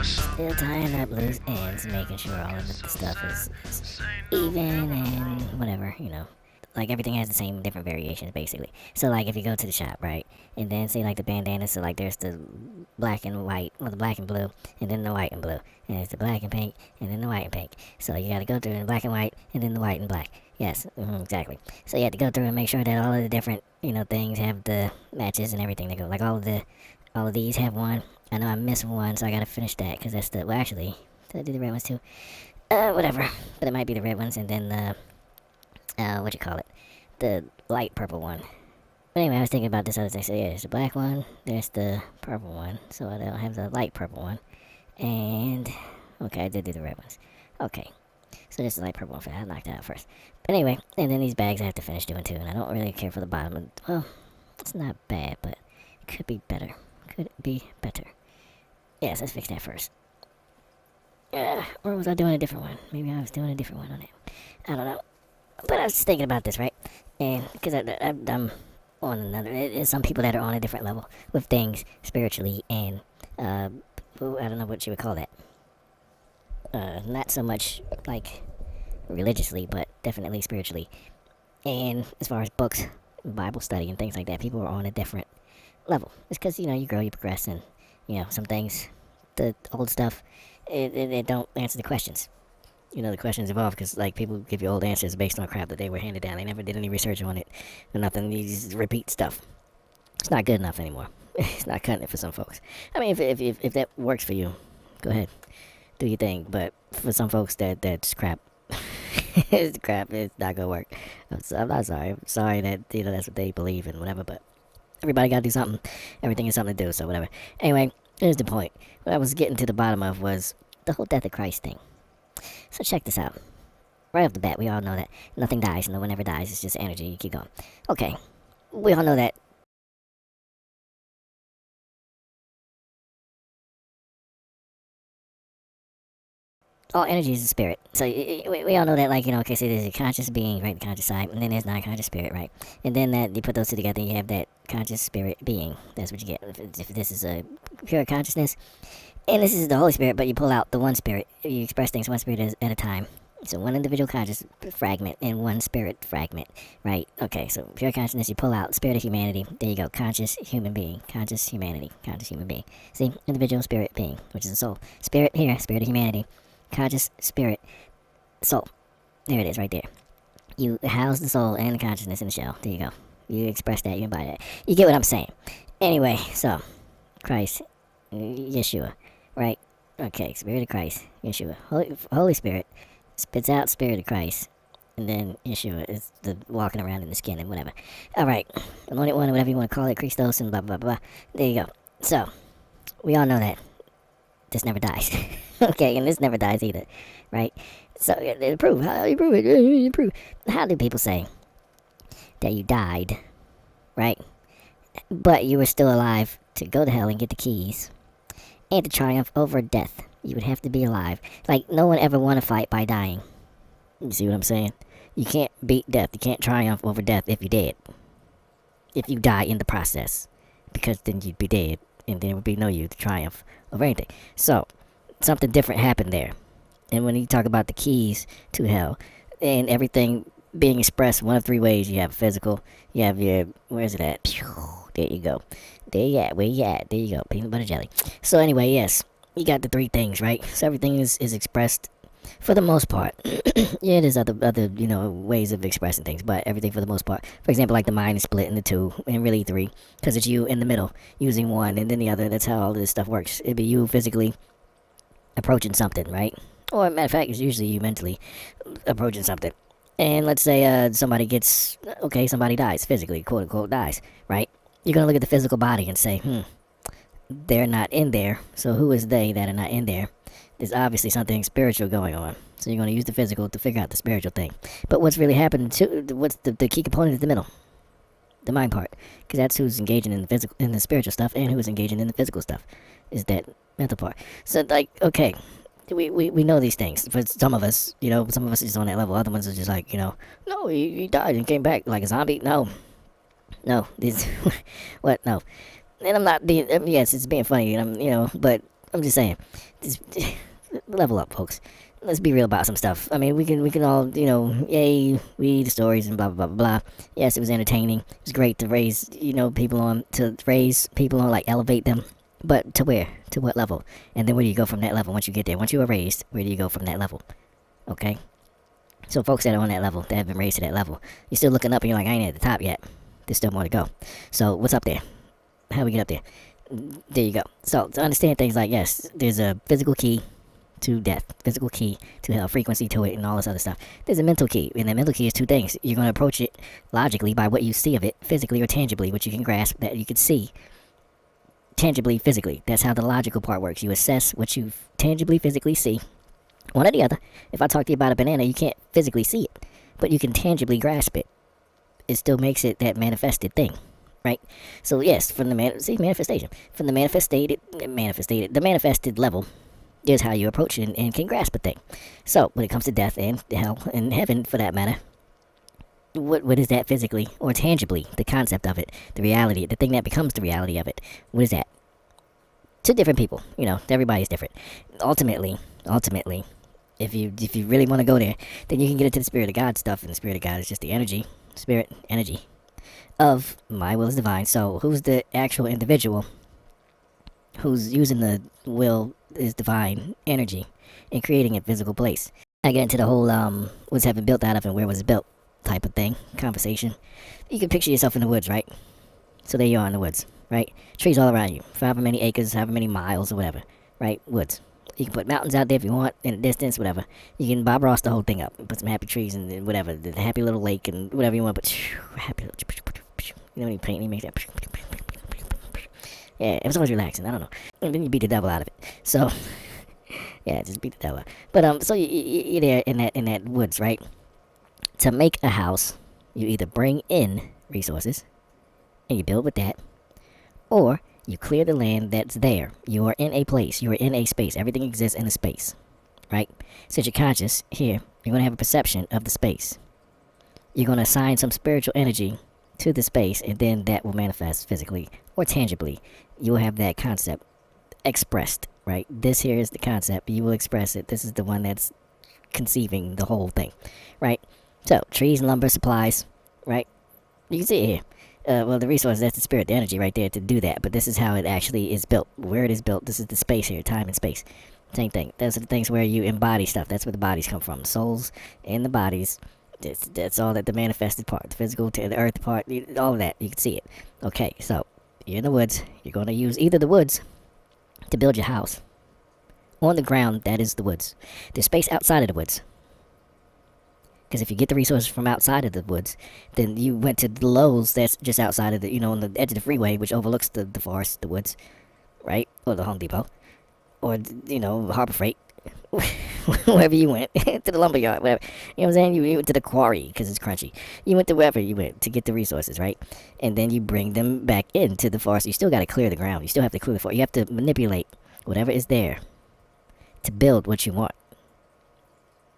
Still tying up loose ends, making sure all of the stuff is even and whatever, like everything has the same different variations basically. So like if you go to the shop, right, and then say like the bandana, so like there's the black and white, or the black and blue, and then the white and blue, and it's the black and pink, and then the white and pink. So you got to go through the black and white, and then the white and black. Yes, exactly. So you have to go through and make sure that all of the different things have the matches and everything. They go like all of these have one. I know I missed one, so I gotta finish that because that's the well actually did I do the red ones too? Whatever. But it might be the red ones and then the what you call it, the light purple one. But anyway, I was thinking about this other thing. So yeah, there's the black one, there's the purple one. So I don't have the light purple one, and okay, I did do the red ones. Okay, so this is the light purple one. I knocked that out first. But anyway, and then these bags I have to finish doing too, and I don't really care for the bottom. Well, it's not bad, but it could be better. Could be better. Yes, let's fix that first. Or was I doing a different one? Maybe I was doing a different one on it. I don't know. But I was thinking about this, right? And because I'm on another. There's some people that are on a different level with things spiritually and I don't know what you would call that. Not so much like religiously, but definitely spiritually. And as far as books, Bible study, and things like that, people are on a different level. It's because you grow, you progress, and some things, the old stuff, it don't answer the questions. The questions evolve because like people give you old answers based on crap that they were handed down. They never did any research on it or nothing. You just repeat stuff. It's not good enough anymore. It's not cutting it for some folks. I mean, if that works for you, go ahead, do your thing. But for some folks, that's crap. It's crap. It's not gonna work. I'm not sorry. I'm sorry that that's what they believe and whatever. But everybody gotta do something. Everything is something to do. So whatever. Anyway, here's the point. What I was getting to the bottom of was the whole death of Christ thing. So check this out. Right off the bat, we all know that nothing dies. No one ever dies. It's just energy. You keep going. Okay. We all know that. All energy is a spirit. So we all know that, like, okay, so there's a conscious being, right, the conscious side, and then there's non-conscious spirit, right? And then that you put those two together, you have that conscious spirit being. That's what you get. If this is a pure consciousness, and this is the Holy Spirit, but you pull out the one spirit. You express things one spirit at a time. So one individual conscious fragment and one spirit fragment, right? Okay, so pure consciousness, you pull out spirit of humanity. There you go, conscious human being, conscious humanity, conscious human being. See, individual spirit being, which is the soul. Spirit here, spirit of humanity, conscious spirit, soul. There it is, right there. You house the soul and the consciousness in the shell. There you go. You express that, you embody that. You get what I'm saying. Anyway, so Christ, Yeshua, right? Okay, Spirit of Christ, Yeshua, Holy Spirit spits out Spirit of Christ, and then Yeshua is the walking around in the skin and whatever. All right, anointed one, or whatever you want to call it, Christos and blah blah blah. There you go. So we all know that this never dies. Okay, and this never dies either, right? So prove how you prove it. You prove. How do people say that you died, right? But you were still alive to go to hell and get the keys, and to triumph over death. You would have to be alive. Like, no one ever won a fight by dying. You see what I'm saying? You can't beat death. You can't triumph over death if you're dead. If you die in the process. Because then you'd be dead. And there would be no you to triumph over anything. So, something different happened there. And when you talk about the keys to hell, and everything being expressed one of three ways. You have physical. You have your... Where's it at? There you go. There you at. Where you at? There you go. Peanut butter jelly. So anyway, yes. You got the three things, right? So everything is expressed for the most part. Yeah, there's other ways of expressing things, but everything for the most part. For example, like the mind is split into two, and really three, because it's you in the middle, using one, and then the other. That's how all this stuff works. It'd be you physically approaching something, right? Or, matter of fact, it's usually you mentally approaching something. And let's say somebody dies, physically, quote-unquote, dies, right? You're going to look at the physical body and say, they're not in there, so who is they that are not in there? There's obviously something spiritual going on. So you're going to use the physical to figure out the spiritual thing. But what's really happening what's the key component in the middle? The mind part. Because that's who's engaging in the spiritual stuff and who's engaging in the physical stuff. Is that mental part. So, like, okay, we know these things. For some of us, some of us is on that level. Other ones are just like, no, he died and came back like a zombie. No, this, what, no. And I'm not being, yes, it's being funny, but I'm just saying, just level up, folks. Let's be real about some stuff. I mean, we can all, yay, read the stories and blah blah blah blah. Yes, it was entertaining. It was great to raise, raise people on, like elevate them. But to where? To what level? And then where do you go from that level once you get there? Once you are raised, where do you go from that level? Okay. So folks that are on that level, that have been raised to that level, you're still looking up and you're like, I ain't at the top yet. There's still more to go. So what's up there? How do we get up there? There you go. So to understand things like, yes, there's a physical key to death, physical key to hell, frequency to it, and all this other stuff. There's a mental key, and the mental key is two things. You're going to approach it logically by what you see of it, physically or tangibly, what you can grasp, that you can see tangibly, physically. That's how the logical part works. You assess what you tangibly, physically see. One or the other. If I talk to you about a banana, you can't physically see it, but you can tangibly grasp it. It still makes it that manifested thing, right? So yes, from the manifestation, from the manifested level, is how you approach it and can grasp a thing. So when it comes to death and hell and heaven, for that matter, what is that physically or tangibly? The concept of it, the reality, the thing that becomes the reality of it. What is that? To different people, everybody's different. Ultimately, if you really want to go there, then you can get into the spirit of God stuff, and the spirit of God is just the energy of my will is divine. So who's the actual individual who's using the will is divine energy and creating a physical place? I get into the whole what's heaven built out of and where was it built type of thing, conversation. You can picture yourself in the woods, right? So there you are in the woods, right? Trees all around you, for however many acres, however many miles or whatever, right? Woods. You can put mountains out there if you want, in the distance, whatever. You can Bob Ross the whole thing up, put some happy trees and whatever, the happy little lake and whatever you want, but happy little, when you paint, you make that. Yeah, it was always relaxing, I don't know. And then you beat the devil out of it. So, yeah, just beat the devil out. But, so you're there in that woods, right? To make a house, you either bring in resources, and you build with that, or you clear the land that's there. You are in a place. You are in a space. Everything exists in a space, right? Since you're conscious, here, you're going to have a perception of the space. You're going to assign some spiritual energy to the space, and then that will manifest physically or tangibly. You will have that concept expressed, right? This here is the concept. You will express it. This is the one that's conceiving the whole thing, right? So, trees, lumber, supplies, right? You can see it here. Well, the resource, that's the spirit, the energy right there to do that. But this is how it actually is built. Where it is built, this is the space here, time and space. Same thing. Those are the things where you embody stuff. That's where the bodies come from. Souls and the bodies. That's all that the manifested part, the physical, the earth part, all of that. You can see it. Okay, so you're in the woods. You're going to use either the woods to build your house. On the ground, that is the woods. There's space outside of the woods. Because if you get the resources from outside of the woods, then you went to the Lowe's that's just outside of the, on the edge of the freeway, which overlooks the forest, the woods, right? Or the Home Depot. Or, Harbor Freight. Wherever you went. To the lumberyard, whatever. You know what I'm saying? You went to the quarry because it's crunchy. You went to wherever you went to get the resources, right? And then you bring them back into the forest. You still got to clear the ground. You still have to clear the forest. You have to manipulate whatever is there to build what you want.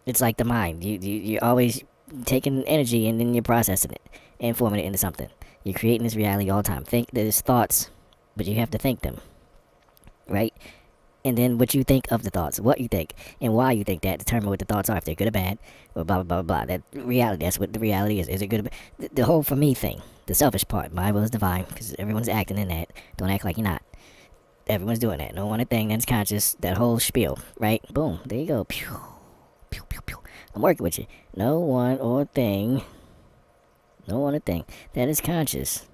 It's like the mind. You're always taking energy and then you're processing it and forming it into something. You're creating this reality all the time. There's thoughts, but you have to think them, right? And then what you think of the thoughts, what you think, and why you think that, determine what the thoughts are, if they're good or bad, or blah, blah, blah, blah. That reality, that's what the reality is. Is it good or bad? The whole for me thing, the selfish part, my will is divine, because everyone's acting in that. Don't act like you're not. Everyone's doing that. No one a thing that's conscious, that whole spiel, right? Boom, there you go. Pew. Pew, pew, pew. I'm working with you. No one or thing that is conscious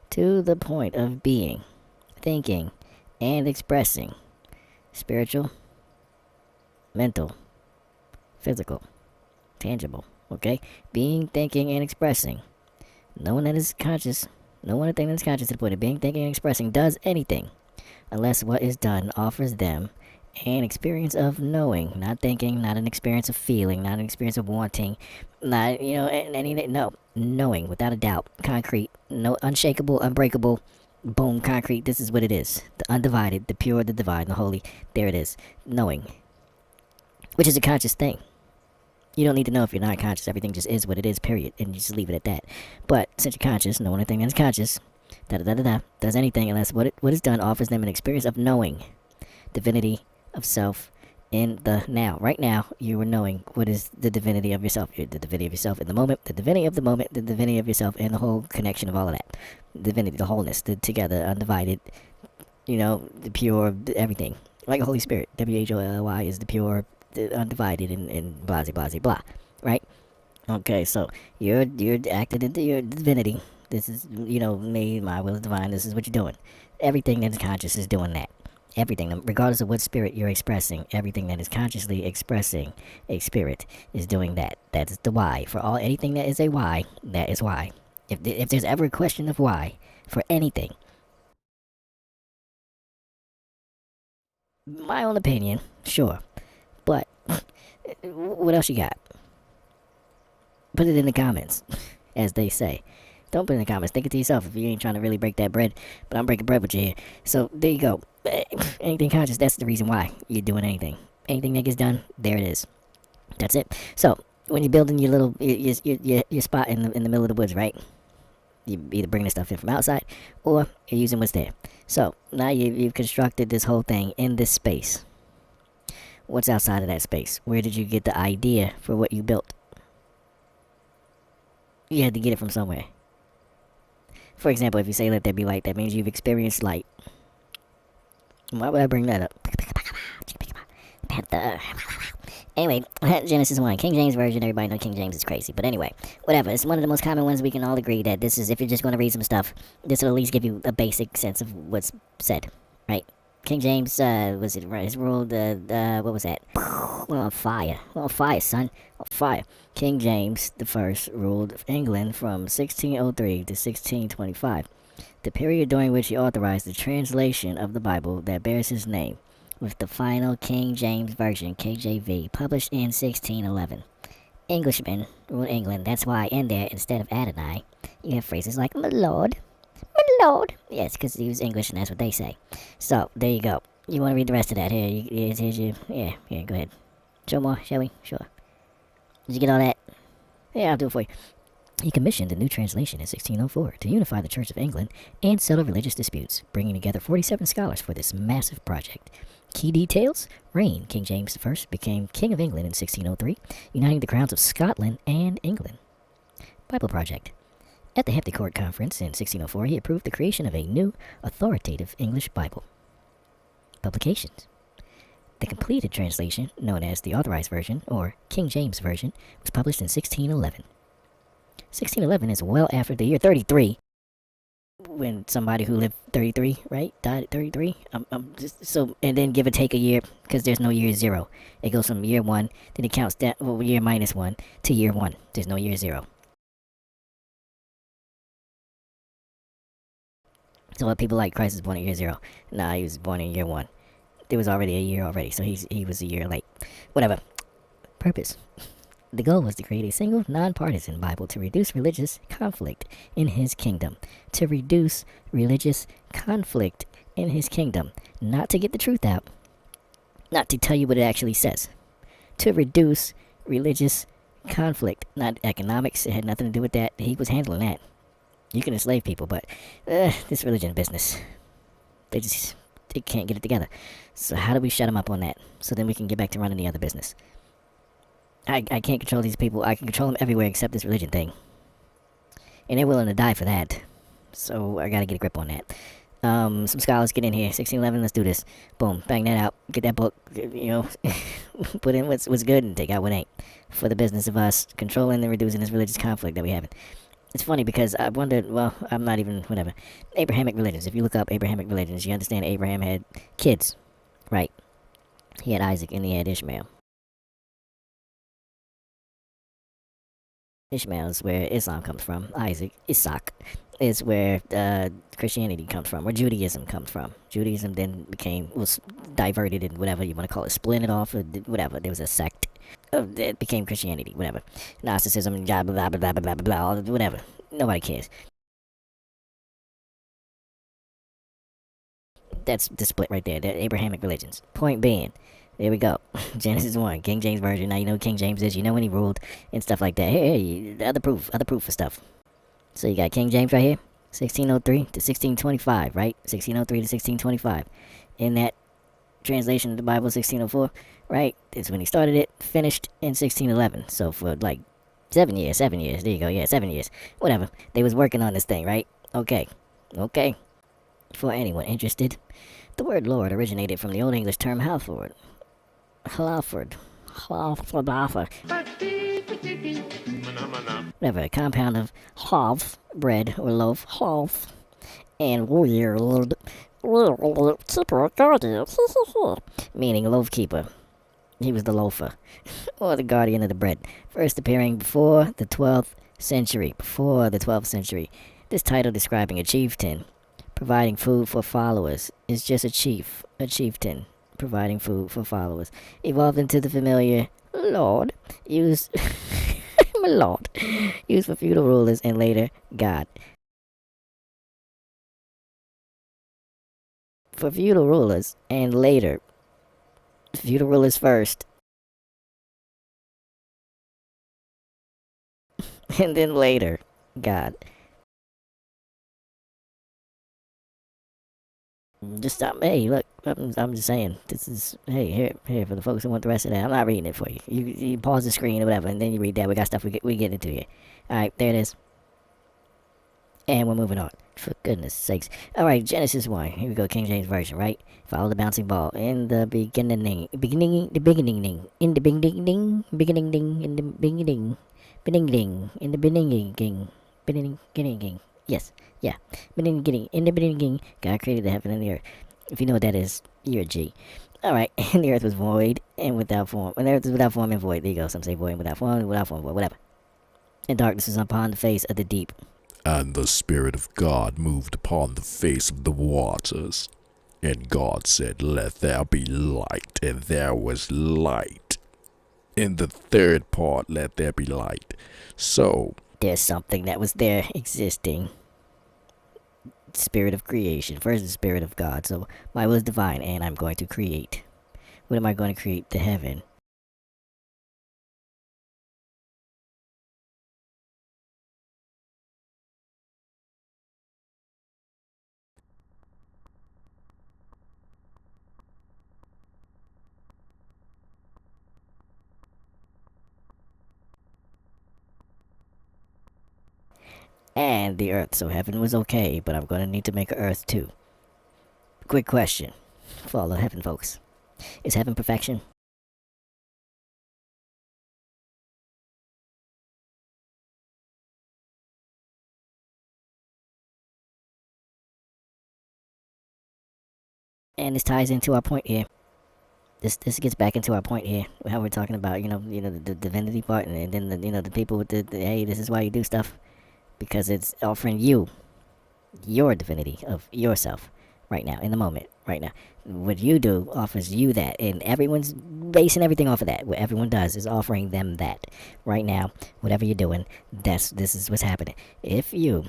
to the point of being, thinking, and expressing. Spiritual, mental, physical, tangible, okay? Being, thinking, and expressing. No one that is conscious, no one or thing that is conscious to the point of being, thinking, and expressing does anything unless what is done offers them an experience of knowing, not thinking, not an experience of feeling, not an experience of wanting, not, anything, no, knowing, without a doubt, concrete, no, unshakable, unbreakable, boom, concrete, this is what it is, the undivided, the pure, the divine, the holy, there it is, knowing, which is a conscious thing. You don't need to know if you're not conscious, everything just is what it is, period, and you just leave it at that. But since you're conscious, no one thing that's conscious, does anything unless what is done offers them an experience of knowing. divinity of self in the now. Right now, you are knowing what is the divinity of yourself. You're the divinity of yourself in the moment, the divinity of the moment, the divinity of yourself, and the whole connection of all of that. Divinity, the wholeness, the together, undivided, the pure, everything. Like the Holy Spirit. WHOLY is the pure, the undivided, and blah, blah, blah, blah. Right? Okay, so you're acting into your divinity. This is, me, my will is divine. This is what you're doing. Everything that is conscious is doing that. Everything, regardless of what spirit you're expressing, everything that is consciously expressing a spirit is doing that. That is the why. For anything that is a why, that is why. If there's ever a question of why for anything, my own opinion, sure, but what else you got? Put it in the comments, as they say. Don't put it in the comments. Think it to yourself if you ain't trying to really break that bread. But I'm breaking bread with you here. So there you go. Anything conscious, that's the reason why you're doing anything. Anything that gets done, there it is. That's it. So when you're building your little your spot in the middle of the woods, right? You either bring the stuff in from outside or you're using what's there. So now you've constructed this whole thing in this space. What's outside of that space? Where did you get the idea for what you built? You had to get it from somewhere. For example, if you say let there be light, that means you've experienced light. Why would I bring that up? Anyway, Genesis 1. King James Version, everybody know King James is crazy. But anyway, whatever. It's one of the most common ones. We can all agree that this is, if you're just going to read some stuff, this will at least give you a basic sense of what's said, right? King James, was it right? His ruled, what was that? Well, on fire. Well, on fire, son. On fire. King James the First ruled England from 1603 to 1625, the period during which he authorized the translation of the Bible that bears his name, with the final King James Version, KJV, published in 1611. Englishmen ruled England. That's why in there, instead of Adonai, you have phrases like, my lord. My lord. Yes, because he was English and that's what they say. So, there you go. You want to read the rest of that? Here's your, yeah, go ahead. Show more, shall we? Sure. Did you get all that? Yeah, I'll do it for you. He commissioned a new translation in 1604 to unify the Church of England and settle religious disputes, bringing together 47 scholars for this massive project. Key details: reign. King James I became King of England in 1603, uniting the crowns of Scotland and England. Bible Project. At the Hefty Court Conference in 1604, he approved the creation of a new, authoritative English Bible. Publications. The completed translation, known as the Authorized Version, or King James Version, was published in 1611. 1611 is well after the year 33, when somebody who lived 33, right, died at 33. And then give or take a year, because there's no year 0. It goes from year 1, then it counts down, year minus 1, to year 1. There's no year 0. So what people like, Christ was born in year 0. Nah, he was born in year 1. There was already a year already, so he was a year late. Whatever. Purpose. The goal was to create a single, nonpartisan Bible to reduce religious conflict in his kingdom. To reduce religious conflict in his kingdom. Not to get the truth out. Not to tell you what it actually says. To reduce religious conflict. Not economics. It had nothing to do with that. He was handling that. You can enslave people, but this religion business, they can't get it together. So how do we shut them up on that? So then we can get back to running the other business. I can't control these people. I can control them everywhere except this religion thing. And they're willing to die for that. So I gotta get a grip on that. Some scholars get in here. 1611, let's do this. Boom, bang that out. Get that book, put in what's good and take out what ain't. For the business of us controlling and reducing this religious conflict that we have. It's funny because I wondered, well, I'm not even, whatever. Abrahamic religions. If you look up Abrahamic religions, you understand Abraham had kids. Right. He had Isaac and he had Ishmael. Ishmael is where Islam comes from. Isaac is where Christianity comes from, where Judaism comes from. Judaism then was diverted and whatever you want to call it, splintered off, or whatever. There was a sect. It became Christianity, whatever. Gnosticism, blah, blah, blah, blah, blah, blah, blah, whatever. Nobody cares. That's the split right there. The Abrahamic religions. Point being, there we go. Genesis 1, King James Version. Now you know who King James is. You know when he ruled and stuff like that. Hey, other proof for stuff. So you got King James right here. 1603 to 1625, right? 1603 to 1625. In that translation of the Bible, 1604, right? It's when he started it, finished in 1611. So for like 7 years, there you go, yeah, 7 years, whatever. They was working on this thing, right? Okay. For anyone interested, the word Lord originated from the Old English term Halford. Halford. Whatever, a compound of half, bread or loaf, half, and weird, meaning loaf keeper. He was the loafer, or the guardian of the bread. First appearing before the 12th century. This title describing a chieftain providing food for followers is just a chieftain providing food for followers. Evolved into the familiar Lord, used my Lord, used for feudal rulers and later God. For feudal rulers and later, feudal rulers first, and then later, God. Just stop. Hey, look, I'm just saying. This is, hey, here, for the folks who want the rest of that. I'm not reading it for you. You pause the screen or whatever, and then you read that. We got stuff we get into here. Alright, there it is. And we're moving on. For goodness sakes. Alright, Genesis 1. Here we go, King James Version, right? Follow the bouncing ball. In the beginning, begningding, yes, yeah. In the beginning, God created the heaven and the earth. If you know what that is, you're a G. Alright, and the earth was void and without form. And the earth was without form and void. There you go. Some say void and without form, void, whatever. And darkness was upon the face of the deep. And the Spirit of God moved upon the face of the waters. And God said, "Let there be light," and there was light. In the third part, let there be light. So, there's something that was there existing. Spirit of creation. First, the Spirit of God. So, my will is divine, and I'm going to create. What am I going to create? The heaven. And the earth. So heaven was okay, but I'm going to need to make an earth too. Quick question for all the heaven folks. Is heaven perfection? And this ties into our point here. This gets back into our point here. How we're talking about, the divinity part, and then the people with the hey, this is why you do stuff, because it's offering you your divinity of yourself right now, in the moment, right now. What you do offers you that, and everyone's basing everything off of that. What everyone does is offering them that right now. Whatever you're doing, this is what's happening. If you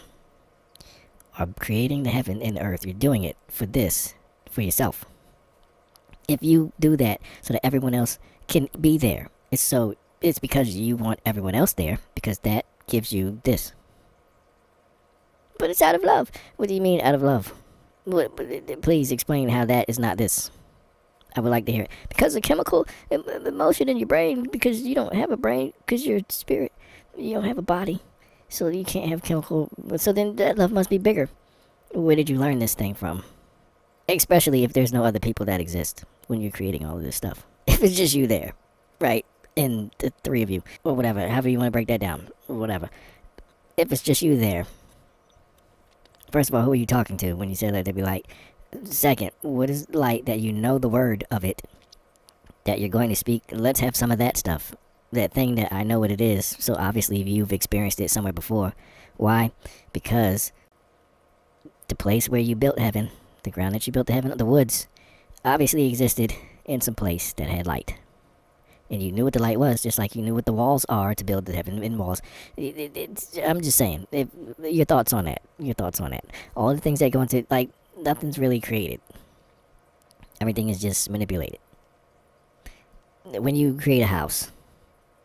are creating the heaven and the earth, you're doing it for yourself. If you do that so that everyone else can be there, it's because you want everyone else there, because that gives you this. But it's out of love. What do you mean out of love? Please explain how that is not this. I would like to hear it. Because of chemical emotion in your brain, because you don't have a brain, because you're spirit. You don't have a body. So you can't have chemical. So then that love must be bigger. Where did you learn this thing from? Especially if there's no other people that exist when you're creating all of this stuff. If it's just you there, right? And the three of you, or whatever, however you want to break that down, or whatever. If it's just you there, first of all, who are you talking to when you say that? They'd be like, second, what is light that you know the word of it that you're going to speak? Let's have some of that stuff. That thing that I know what it is. So obviously you've experienced it somewhere before. Why? Because the place where you built heaven, the ground that you built the heaven, the woods, obviously existed in some place that had light. And you knew what the light was, just like you knew what the walls are to build the heaven in walls. I'm just saying, your thoughts on that. All the things that go into, like, nothing's really created. Everything is just manipulated. When you create a house,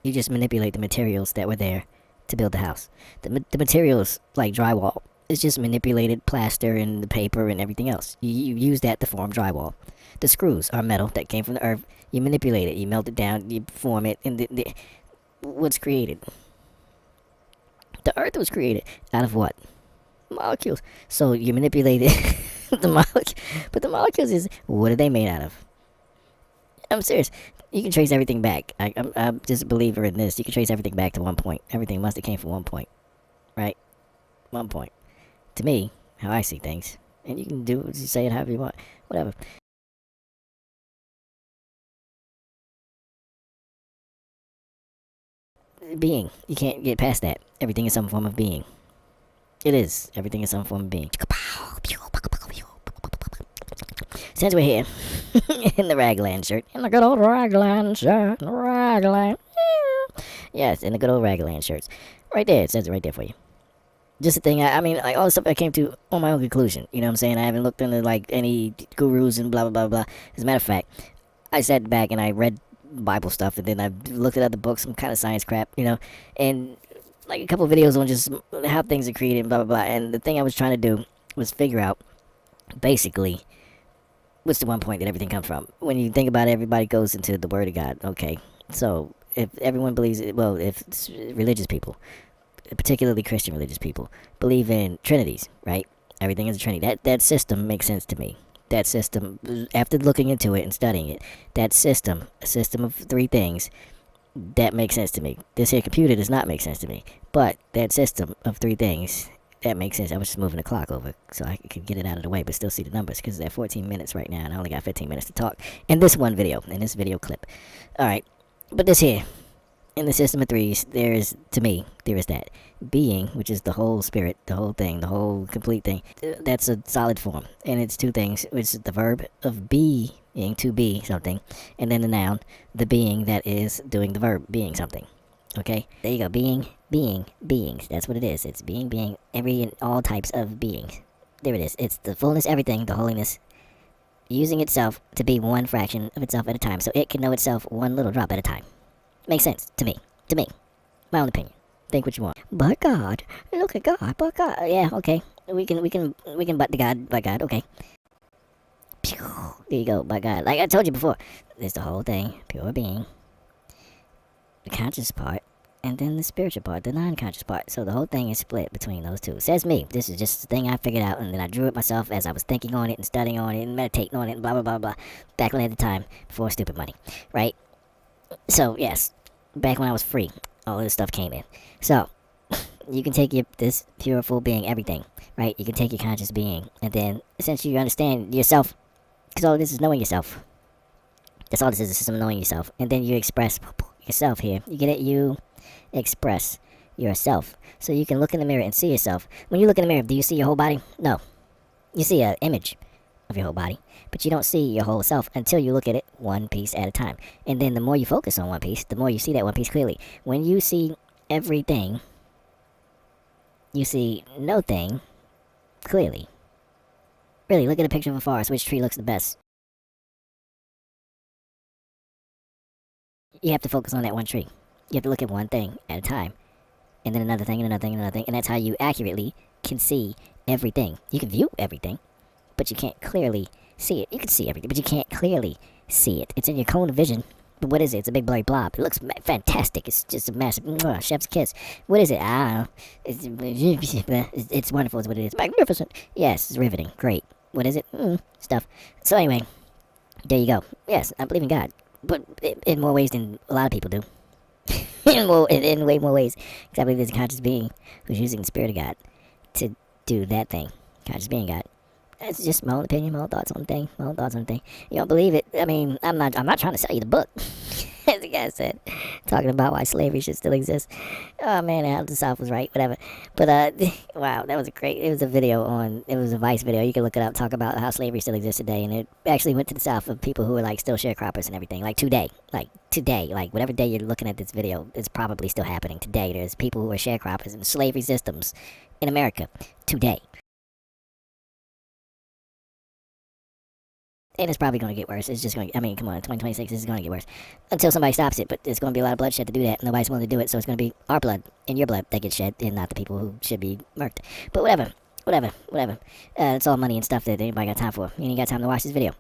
you just manipulate the materials that were there to build the house. The materials, like drywall, It's just manipulated plaster and the paper and everything else. You use that to form drywall. The screws are metal that came from the earth. You manipulate it, you melt it down, you form it, and what's created? The earth was created out of what? Molecules. So you manipulate it, the molecule, but the molecules is what are they made out of? I'm serious. You can trace everything back. I'm just a believer in this. You can trace everything back to one point. Everything must have came from one point, right? One point. To me, how I see things, and you can do say it however you want, whatever. Being, you can't get past that. Everything is some form of being. It is. Everything is some form of being. Since we're here, in the raglan shirt, in the good old raglan shirt, raglan. Yes, in the good old raglan shirts. Right there, it says it right there for you. Just a thing, I mean, like, all the stuff I came to on my own conclusion. You know what I'm saying? I haven't looked into, like, any gurus and blah, blah, blah, blah. As a matter of fact, I sat back and I read Bible stuff, and then I looked at other books, some kind of science crap, you know, and, like, a couple of videos on just how things are created and blah, blah, blah. And the thing I was trying to do was figure out, basically, what's the one point that everything comes from? When you think about it, everybody goes into the Word of God. Okay, so if everyone believes it, well, if it's religious people, particularly Christian religious people, believe in trinities, right? Everything is a trinity. That system makes sense to me. That system, after looking into it and studying it, that system, a system of three things, that makes sense to me. This here computer does not make sense to me. But that system of three things, that makes sense. I was just moving the clock over so I could get it out of the way but still see the numbers, because it's at 14 minutes right now and I only got 15 minutes to talk in this one video, in this video clip. Alright, but this here, in the system of threes, there is, to me, there is that being, which is the whole spirit, the whole thing, the whole complete thing. That's a solid form, and it's two things, which is the verb of being, to be something, and then the noun, the being that is doing the verb, being something. Okay, there you go. Beings. That's what it is. It's being, every and all types of beings. There it is. It's the fullness, everything, the holiness, using itself to be one fraction of itself at a time, so it can know itself one little drop at a time. Makes sense to me. To me, my own opinion. Think what you want. But God, look at God. But God, yeah, okay. We can but the God, by God, okay. Pew, there you go, by God. Like I told you before, there's the whole thing, pure being, the conscious part, and then the spiritual part, the non-conscious part. So the whole thing is split between those two. Says me. This is just the thing I figured out, and then I drew it myself as I was thinking on it and studying on it and meditating on it and blah, blah, blah, blah. Back when I had the time, before stupid money, right? So, yes, back when I was free, all this stuff came in. So, you can take this pure full being, everything, right? You can take your conscious being, and then, essentially, you understand yourself, because all this is knowing yourself. That's all this is, a system of knowing yourself. And then you express yourself here. You get it? You express yourself. So you can look in the mirror and see yourself. When you look in the mirror, do you see your whole body? No. You see an image of your whole body, but you don't see your whole self until you look at it one piece at a time. And then the more you focus on one piece, the more you see that one piece clearly. When you see everything, you see no thing clearly. Really, look at a picture of a forest. Which tree looks the best? You have to focus on that one tree. You have to look at one thing at a time, and then another thing, and another thing, and another thing, and that's how you accurately can see everything. You can view everything, but you can't clearly see it. You can see everything, but you can't clearly see it. It's in your cone of vision. But what is it? It's a big blurry blob. It looks fantastic. It's just a massive chef's kiss. What is it? I don't know. It's wonderful is what it is. Magnificent. Yes, it's riveting. Great. What is it? Stuff. So anyway, there you go. Yes, I believe in God, but in more ways than a lot of people do. in way more ways. Because I believe there's a conscious being who's using the spirit of God to do that thing. Conscious being God. That's just my own opinion, my own thoughts on the thing, my own thoughts on the thing. You don't believe it? I mean, I'm not trying to sell you the book. As the guy said, talking about why slavery should still exist. Oh man, how the South was right, whatever. But wow, that was it was a video it was a Vice video. You can look it up, talk about how slavery still exists today, and it actually went to the South of people who are like still sharecroppers and everything. Like today, like whatever day you're looking at this video, it's probably still happening today. There's people who are sharecroppers in slavery systems in America today. And it's probably going to get worse. It's just going to, I mean, come on, 2026, this is going to get worse. Until somebody stops it, but there's going to be a lot of bloodshed to do that. Nobody's willing to do it, so it's going to be our blood and your blood that gets shed, and not the people who should be murked. But whatever. Whatever. It's all money and stuff that anybody got time for. You ain't got time to watch this video.